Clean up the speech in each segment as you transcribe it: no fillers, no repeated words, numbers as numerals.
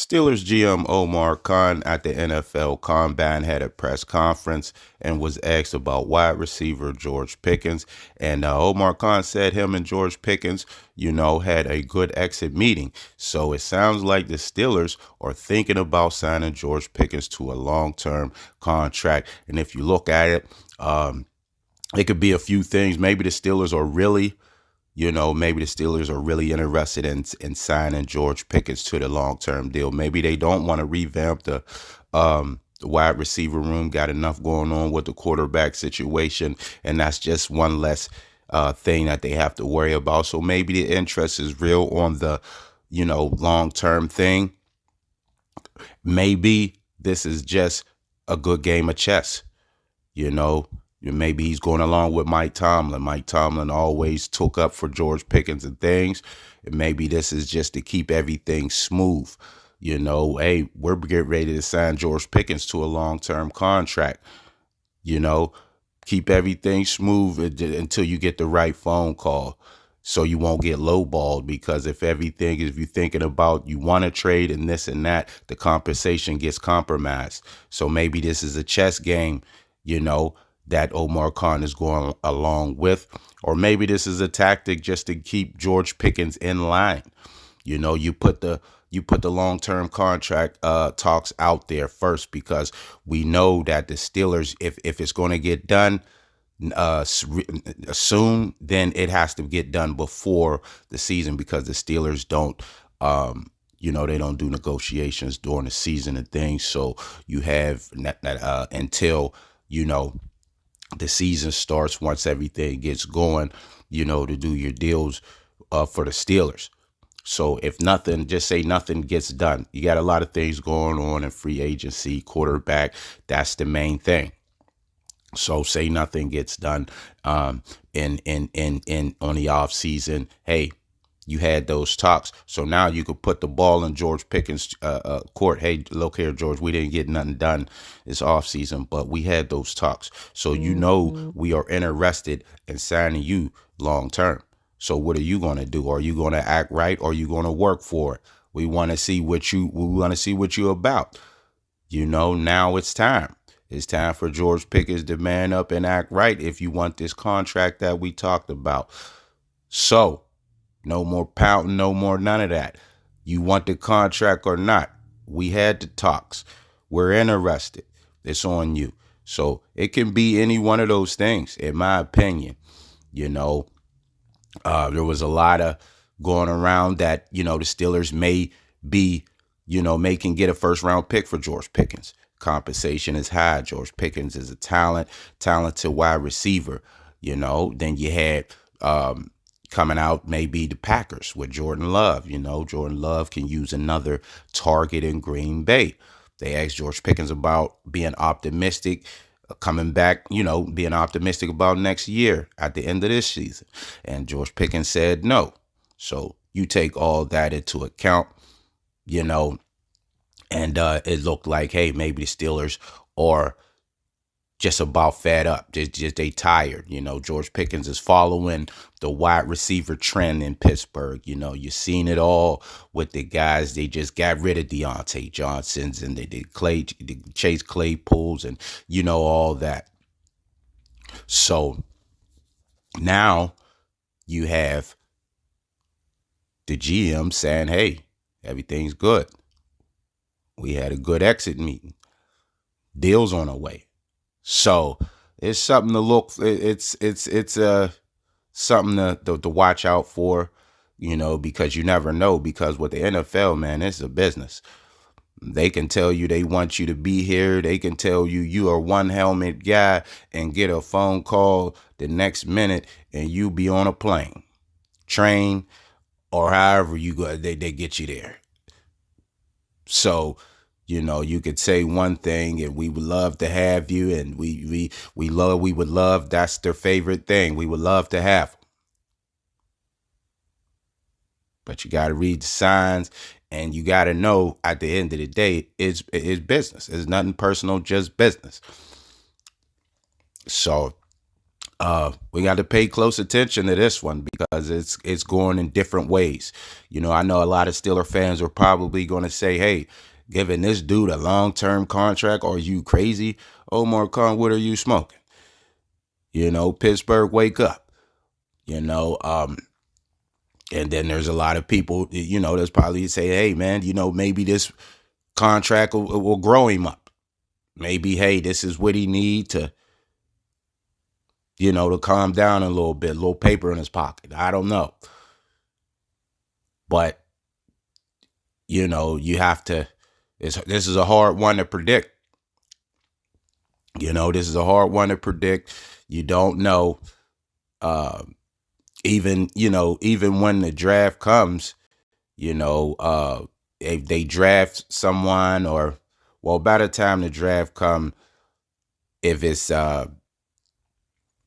Steelers GM Omar Khan at the NFL Combine had a press conference and was asked about wide receiver George Pickens. And Omar Khan said him and George Pickens, had a good exit meeting. So it sounds like the Steelers are thinking about signing George Pickens to a long-term contract. And if you look at it, it could be a few things. Maybe the Steelers are really maybe the Steelers are really interested in signing George Pickens to the long-term deal. Maybe they don't want to revamp the wide receiver room, got enough going on with the quarterback situation, and that's just one less thing that they have to worry about. So maybe the interest is real on the, long-term thing. Maybe this is just a good game of chess, you know. Maybe he's going along with Mike Tomlin. Mike Tomlin always took up for George Pickens and things. And maybe this is just to keep everything smooth. Hey, we're getting ready to sign George Pickens to a long-term contract. Keep everything smooth until you get the right phone call. So you won't get lowballed, because if you're thinking about you want to trade and this and that, the compensation gets compromised. So maybe this is a chess game, that Omar Khan is going along with, or maybe this is a tactic just to keep George Pickens in line. You put the long-term contract talks out there first, because we know that the Steelers, if it's going to get done soon, then it has to get done before the season, because the Steelers don't they don't do negotiations during the season and things. So you have until the season starts, once everything gets going, to do your deals for the Steelers. So if nothing, just say nothing gets done. You got a lot of things going on in free agency, quarterback. That's the main thing. So say nothing gets done in on the off season. Hey, you had those talks. So now you could put the ball in George Pickens' court. Hey, look here, George, we didn't get nothing done this offseason, but we had those talks. So we are interested in signing you long term. So what are you going to do? Are you going to act right, or are you going to work for it? We want to see what you're about. Now it's time. It's time for George Pickens to man up and act right if you want this contract that we talked about. So no more pouting, no more none of that. You want the contract or not? We had the talks. We're interested. It's on you. So it can be any one of those things, in my opinion. There was a lot of going around that, the Steelers may be, can get a first round pick for George Pickens. Compensation is high. George Pickens is a talented wide receiver. Then you had coming out maybe the Packers with Jordan Love. Jordan Love can use another target in Green Bay. They asked George Pickens about being optimistic, coming back, being optimistic about next year at the end of this season. And George Pickens said no. So you take all that into account, and it looked like, hey, maybe the Steelers are just about fed up. Just they tired. George Pickens is following the wide receiver trend in Pittsburgh. You've seen it all with the guys. They just got rid of Deontay Johnsons, and they did Chase Claypools, and all that. So now you have the GM saying, hey, everything's good. We had a good exit meeting. Deals on the way. So it's something to look. It's something to watch out for, because you never know. Because with the NFL, man, it's a business. They can tell you they want you to be here. They can tell you you are one helmet guy and get a phone call the next minute and you be on a plane, train, or however you go. They get you there. So, you could say one thing and we would love to have you, and we would love, that's their favorite thing. We would love to have them. But you got to read the signs, and you got to know at the end of the day, it's business. It's nothing personal, just business. So We got to pay close attention to this one because it's going in different ways. You know, I know a lot of Steeler fans are probably going to say, "Hey, giving this dude a long-term contract, are you crazy? Omar Khan, what are you smoking? You know, Pittsburgh, wake up." You know, and then there's a lot of people, you know, that's probably say, "Hey, man, you know, maybe this contract will grow him up. Maybe, hey, this is what he need to, you know, to calm down a little paper in his pocket." I don't know. But, you know, you have to, this is a hard one to predict. You know, this is a hard one to predict. You don't know. Uh, even when the draft comes, you know, if they draft someone or, well, by the time the draft come, if it's, by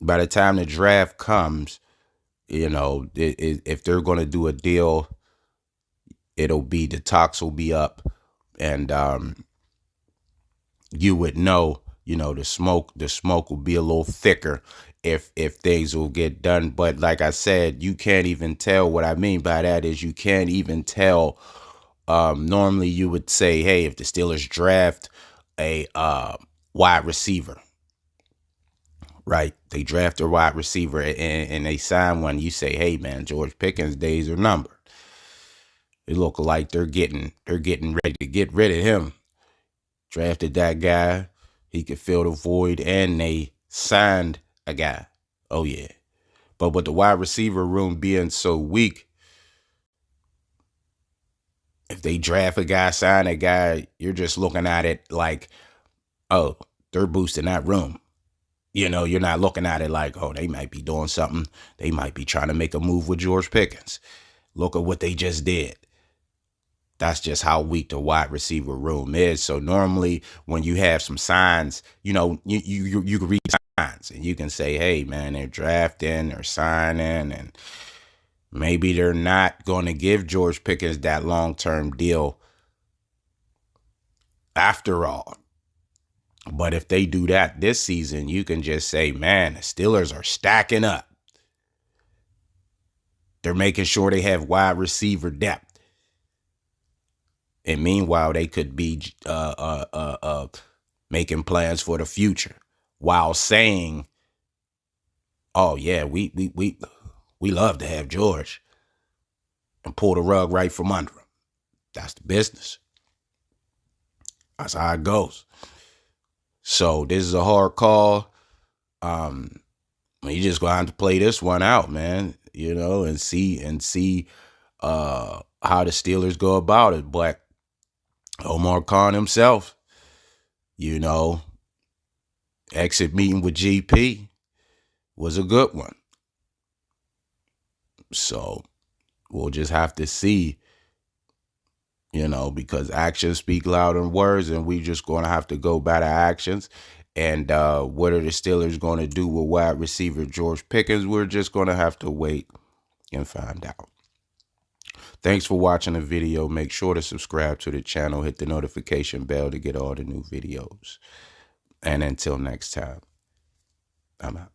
the time the draft comes, you know, if they're going to do a deal, it'll be, the talks will be up, and you would know, you know, the smoke will be a little thicker if things will get done. But like I said, you can't even tell. What I mean by that is you can't even tell. Normally you would say, hey, if the Steelers draft a wide receiver, right? They draft a wide receiver and they sign one. You say, hey man, George Pickens' days are numbered. It look like they're getting ready to get rid of him. Drafted that guy, he could fill the void, and they signed a guy. Oh yeah. But with the wide receiver room being so weak, if they draft a guy, sign a guy, you're just looking at it like, oh, they're boosting that room. You know, you're not looking at it like, oh, they might be doing something. They might be trying to make a move with George Pickens. Look at what they just did. That's just how weak the wide receiver room is. So normally when you have some signs, you know, you can read signs and you can say, hey, man, they're drafting, they're signing, and maybe they're not going to give George Pickens that long-term deal after all. But if they do that this season, you can just say, man, the Steelers are stacking up. They're making sure they have wide receiver depth. And meanwhile, they could be making plans for the future while saying, oh, yeah, we love to have George, and pull the rug right from under him. That's the business. That's how it goes. So this is a hard call. You just gonna have to play this one out, man, you know, and see how the Steelers go about it. But Omar Khan himself, you know, exit meeting with GP was a good one. So we'll just have to see, you know, because actions speak louder than words, and we just going to have to go by the actions. And what are the Steelers going to do with wide receiver George Pickens? We're just going to have to wait and find out. Thanks for watching the video. Make sure to subscribe to the channel. Hit the notification bell to get all the new videos. And until next time, I'm out.